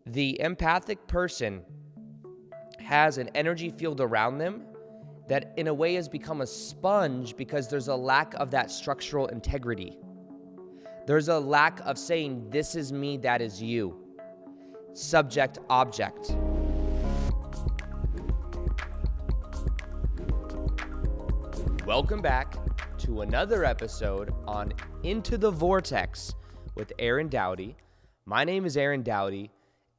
The empathic person has an energy field around them that in a way has become a sponge because there's a lack of that structural integrity. There's a lack of saying, this is me, that is you. Subject, object. Welcome back to another episode on Into the Vortex with Doughty. My name is Doughty,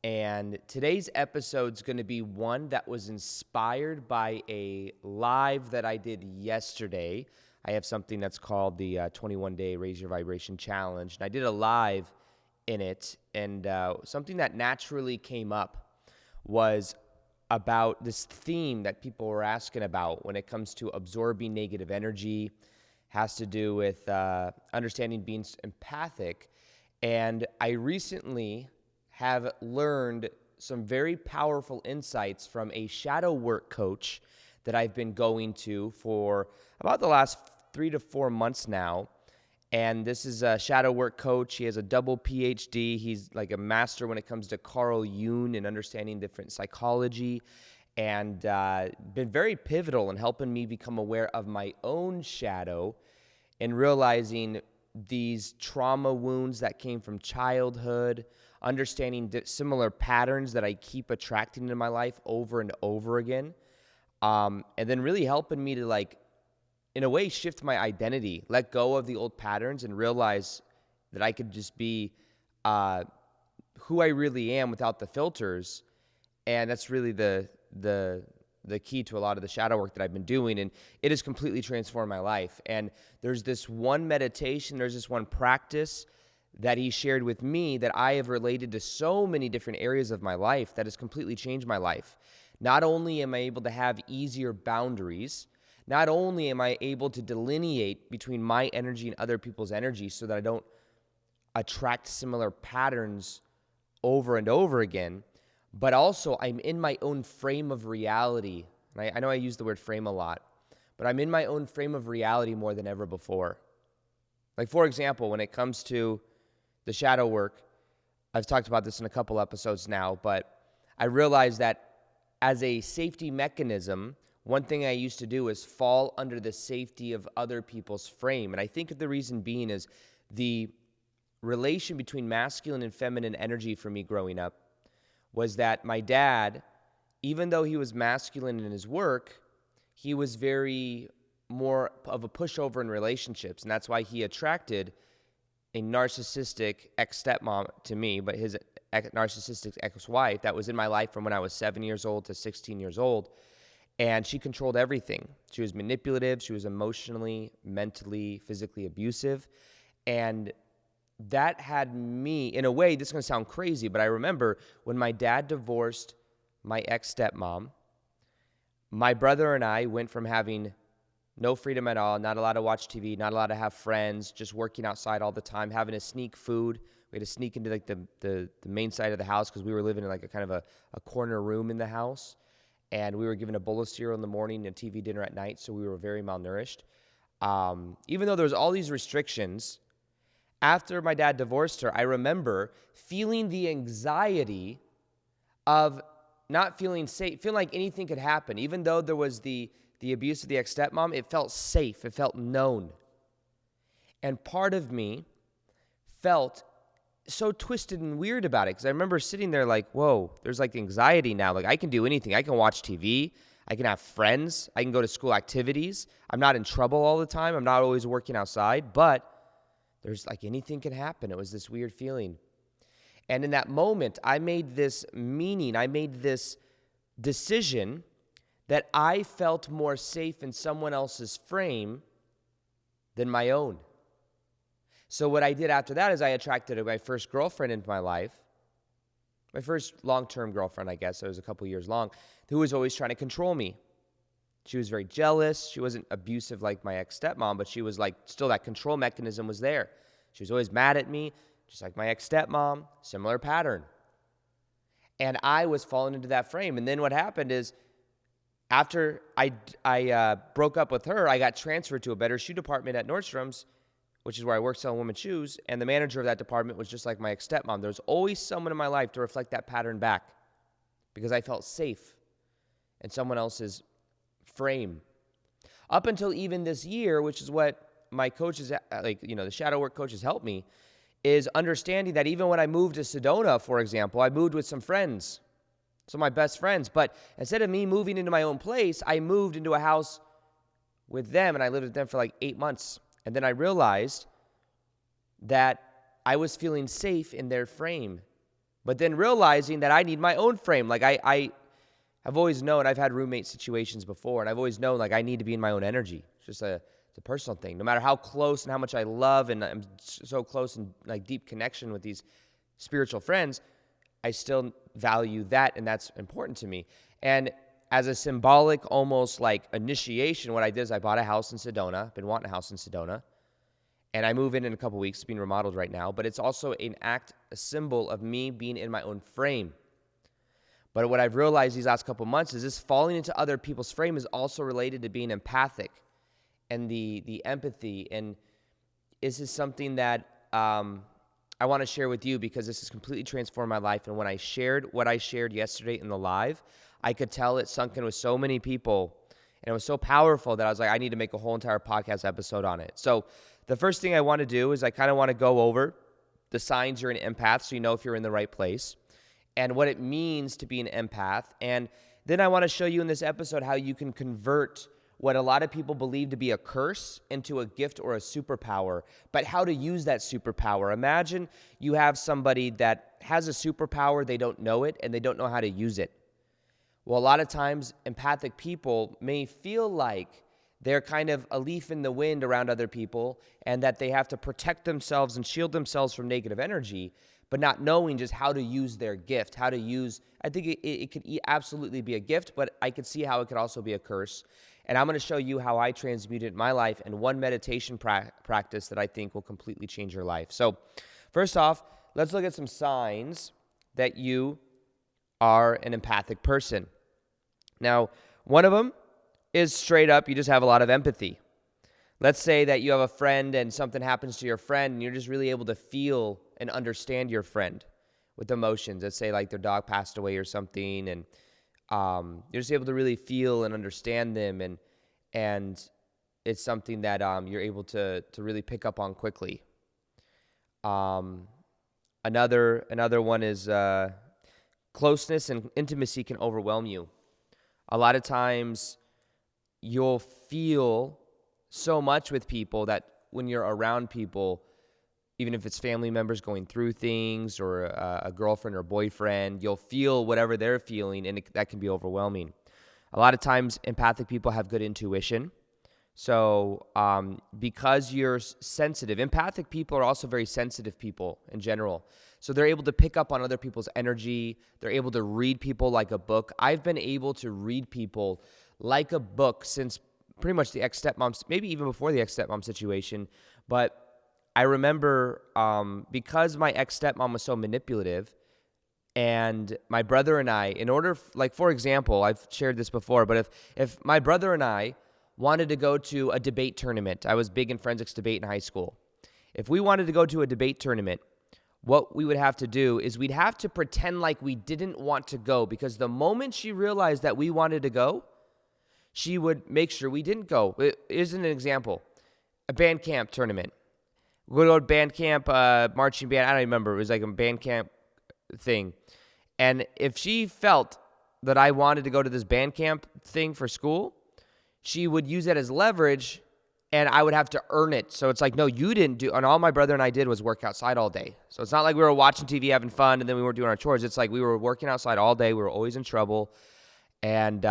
and today's episode is going to be one that was inspired by a live that I did yesterday. I have something that's called the 21-Day Raise Your Vibration Challenge, and I did a live in it, and something that naturally came up was about this theme that people were asking about when it comes to absorbing negative energy. Has to do with understanding being empathic. And I recently have learned some very powerful insights from a shadow work coach that I've been going to for about the last 3 to 4 months now. And this is a shadow work coach. He has a double PhD. He's like a master when it comes to Carl Jung and understanding different psychology, and been very pivotal in helping me become aware of my own shadow and realizing these trauma wounds that came from childhood, understanding similar patterns that I keep attracting into my life over and over again, and then really helping me to, in a way, shift my identity, let go of the old patterns, and realize that I could just be who I really am without the filters. And that's really the key to a lot of the shadow work that I've been doing, and it has completely transformed my life. And there's this one meditation, there's this one practice that he shared with me that I have related to so many different areas of my life that has completely changed my life. Not only am I able to have easier boundaries, not only am I able to delineate between my energy and other people's energy so that I don't attract similar patterns over and over again, but also I'm in my own frame of reality. I know I use the word frame a lot, but I'm in my own frame of reality more than ever before. Like, for example, when it comes to the shadow work, I've talked about this in a couple episodes now, but I realized that as a safety mechanism, one thing I used to do is fall under the safety of other people's frame. And I think the reason being is the relation between masculine and feminine energy for me growing up was that my dad, even though he was masculine in his work, he was very more of a pushover in relationships. And that's why he attracted a narcissistic ex-stepmom to me, but his narcissistic ex-wife that was in my life from when I was 7 years old to 16 years old. And she controlled everything. She was manipulative. She was emotionally, mentally, physically abusive. And that had me, in a way, this is going to sound crazy, but I remember when my dad divorced my ex-stepmom, my brother and I went from having no freedom at all, not allowed to watch TV, not allowed to have friends, just working outside all the time, having to sneak food. We had to sneak into the main side of the house because we were living in a kind of a corner room in the house. And we were given a bowl of cereal in the morning and TV dinner at night, so we were very malnourished. Even though there was all these restrictions, after my dad divorced her, I remember feeling the anxiety of not feeling safe, feeling like anything could happen. Even though there was the abuse of the ex-stepmom, it felt safe, it felt known. And part of me felt so twisted and weird about it, because I remember sitting there like, whoa, there's anxiety now. I can do anything. I can watch TV. I can have friends. I can go to school activities. I'm not in trouble all the time. I'm not always working outside, but there's anything can happen. It was this weird feeling. And in that moment, I made this decision that I felt more safe in someone else's frame than my own. So what I did after that is I attracted my first girlfriend into my life, my first long-term girlfriend, I guess. It was a couple years long, who was always trying to control me. She was very jealous. She wasn't abusive like my ex-stepmom, but she was still that control mechanism was there. She was always mad at me, just like my ex-stepmom, similar pattern. And I was falling into that frame. And then what happened is after I broke up with her, I got transferred to a better shoe department at Nordstrom's which is where I worked selling women's shoes, and the manager of that department was just like my ex-stepmom. There was always someone in my life to reflect that pattern back because I felt safe in someone else's frame. Up until even this year, which is what my coaches, the shadow work coaches helped me, is understanding that even when I moved to Sedona, for example, I moved with some friends, some of my best friends, but instead of me moving into my own place, I moved into a house with them, and I lived with them for like 8 months. And then I realized that I was feeling safe in their frame, but then realizing that I need my own frame. Like I have always known, I've had roommate situations before, and I've always known like I need to be in my own energy. It's just it's a personal thing. No matter how close and how much I love and I'm so close and like deep connection with these spiritual friends, I still value that, and that's important to me. And as a symbolic, almost like initiation, what I did is I bought a house in Sedona. I've been wanting a house in Sedona. And I move in a couple weeks. It's being remodeled right now. But it's also a symbol of me being in my own frame. But what I've realized these last couple months is this falling into other people's frame is also related to being empathic and the empathy. And this is something that I want to share with you because this has completely transformed my life. And when I shared what I shared yesterday in the live, I could tell it sunk in with so many people, and it was so powerful that I was like, I need to make a whole entire podcast episode on it. So the first thing I want to do is I kind of want to go over the signs you're an empath so you know if you're in the right place and what it means to be an empath. And then I want to show you in this episode how you can convert what a lot of people believe to be a curse into a gift or a superpower, but how to use that superpower. Imagine you have somebody that has a superpower, they don't know it, and they don't know how to use it. Well, a lot of times, empathic people may feel like they're kind of a leaf in the wind around other people and that they have to protect themselves and shield themselves from negative energy, but not knowing just how to use their gift, how to use, I think it could absolutely be a gift, but I could see how it could also be a curse. And I'm going to show you how I transmuted my life in one meditation practice that I think will completely change your life. So first off, let's look at some signs that you are an empathic person. Now, one of them is straight up, you just have a lot of empathy. Let's say that you have a friend and something happens to your friend and you're just really able to feel and understand your friend with emotions. Let's say like their dog passed away or something, and you're just able to really feel and understand them, and it's something that you're able to really pick up on quickly. Another one is closeness and intimacy can overwhelm you. A lot of times you'll feel so much with people that when you're around people, even if it's family members going through things or a girlfriend or boyfriend, you'll feel whatever they're feeling, and that can be overwhelming. A lot of times empathic people have good intuition. So because you're sensitive, empathic people are also very sensitive people in general. So they're able to pick up on other people's energy. They're able to read people like a book. I've been able to read people like a book since pretty much the ex-stepmom, maybe even before the ex-stepmom situation. But I remember because my ex-stepmom was so manipulative, and my brother and I, for example, I've shared this before, but if my brother and I wanted to go to a debate tournament, I was big in forensics debate in high school. If we wanted to go to a debate tournament, what we would have to do is we'd have to pretend like we didn't want to go, because the moment she realized that we wanted to go, she would make sure we didn't go. Here's an example. A band camp tournament. We go to band camp, marching band. I don't remember. It was like a band camp thing. And if she felt that I wanted to go to this band camp thing for school, she would use that as leverage, and I would have to earn it. So it's like, no, you didn't do. And all my brother and I did was work outside all day. So it's not like we were watching TV having fun and then we weren't doing our chores. It's like we were working outside all day. We were always in trouble. And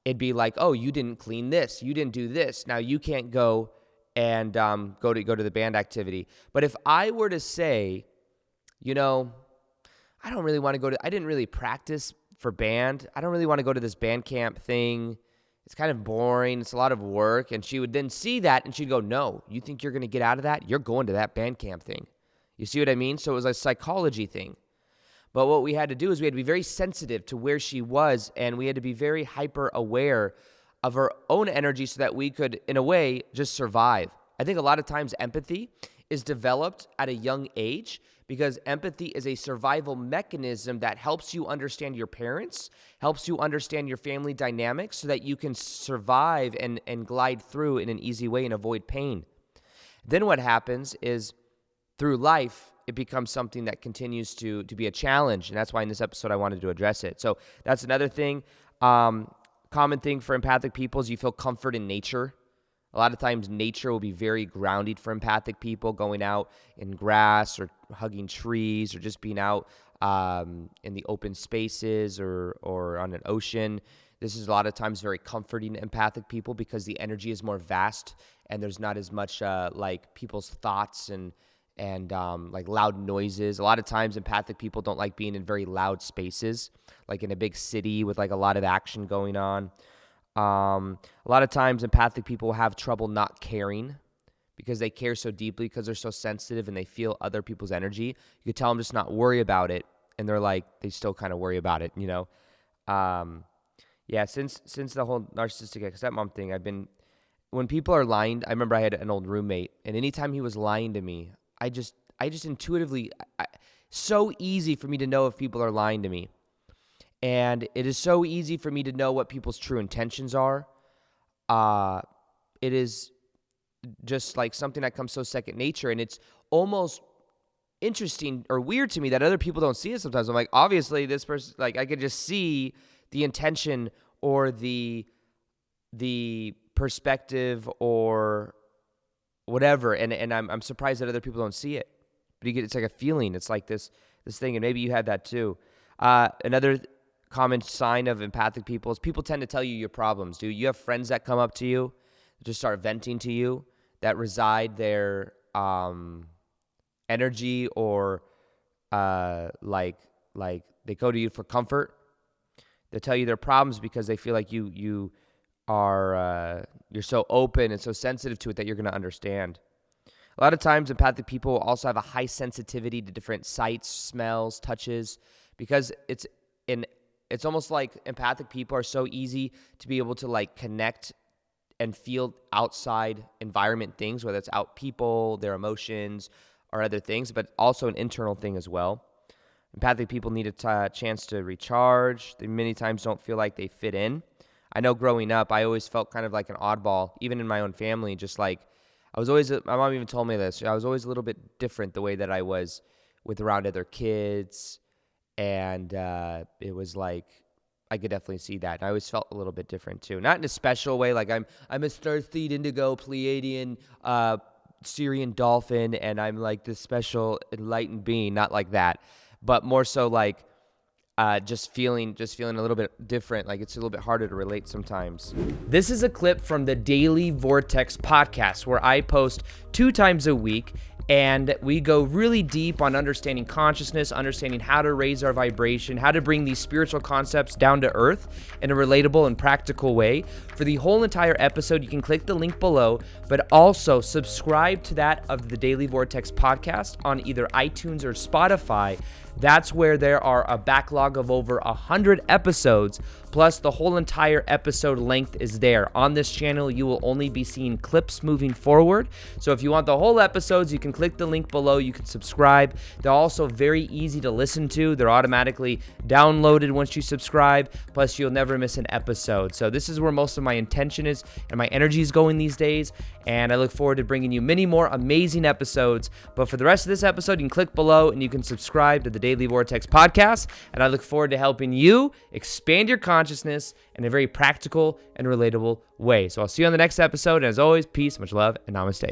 it'd be like, oh, you didn't clean this. You didn't do this. Now you can't go and go to the band activity. But if I were to say, I don't really want to I didn't really practice for band. I don't really want to go to this band camp thing. It's kind of boring. It's a lot of work. And she would then see that and she'd go, no, you think you're going to get out of that? You're going to that band camp thing. You see what I mean? So it was a psychology thing. But what we had to do is we had to be very sensitive to where she was, and we had to be very hyper aware of her own energy so that we could, in a way, just survive. I think a lot of times empathy is developed at a young age because empathy is a survival mechanism that helps you understand your parents, helps you understand your family dynamics so that you can survive and glide through in an easy way and avoid pain. Then what happens is through life, it becomes something that continues to be a challenge. And that's why in this episode, I wanted to address it. So that's another thing. Common thing for empathic people is you feel comfort in nature. A lot of times nature will be very grounding for empathic people, going out in grass or hugging trees or just being out in the open spaces or on an ocean. This is a lot of times very comforting to empathic people because the energy is more vast and there's not as much like people's thoughts and like loud noises. A lot of times empathic people don't like being in very loud spaces, like in a big city with like a lot of action going on. A lot of times empathic people have trouble not caring because they care so deeply because they're so sensitive and they feel other people's energy. You could tell them just not worry about it, and they're like, they still kind of worry about it, you know? Yeah, since the whole narcissistic stepmom thing, when people are lying, I remember I had an old roommate, and anytime he was lying to me, I just intuitively, so easy for me to know if people are lying to me. And it is so easy for me to know what people's true intentions are. It is just like something that comes so second nature. And it's almost interesting or weird to me that other people don't see it sometimes. I'm like, obviously this person, like I could just see the intention or the perspective or whatever. And I'm surprised that other people don't see it. But it's like a feeling. It's like this thing. And maybe you had that too. Another common sign of empathic people is people tend to tell you your problems. You have friends that come up to you, just start venting to you, that reside their energy or like they go to you for comfort. They tell you their problems because they feel like you are you're so open and so sensitive to it that you're going to understand. A lot of times empathic people also have a high sensitivity to different sights, smells, touches, because it's almost like empathic people are so easy to be able to like connect and feel outside environment things, whether it's out people, their emotions, or other things, but also an internal thing as well. Empathic people need a chance to recharge. They many times don't feel like they fit in. I know growing up, I always felt kind of like an oddball, even in my own family, just like I was always, my mom even told me this, I was always a little bit different the way that I was with around other kids. And it was like, I could definitely see that. And I always felt a little bit different too. Not in a special way, like I'm a starseed indigo Pleiadian Syrian dolphin, and I'm like this special enlightened being, not like that. But more so like just feeling a little bit different. Like it's a little bit harder to relate sometimes. This is a clip from the Daily Vortex Podcast, where I post 2 times a week. And we go really deep on understanding consciousness, understanding how to raise our vibration, how to bring these spiritual concepts down to earth in a relatable and practical way. For the whole entire episode, you can click the link below, but also subscribe to that of the Daily Vortex Podcast on either iTunes or Spotify. That's where there are a backlog of over 100 episodes, plus the whole entire episode length is there. On this channel, you will only be seeing clips moving forward. So if you want the whole episodes, you can click the link below. You can subscribe. They're also very easy to listen to. They're automatically downloaded once you subscribe, plus you'll never miss an episode. So this is where most of my intention is and my energy is going these days, and I look forward to bringing you many more amazing episodes. But for the rest of this episode, you can click below and you can subscribe to the Daily Vortex Podcast, and I look forward to helping you expand your consciousness in a very practical and relatable way. So I'll see you on the next episode, and as always, peace, much love, and namaste.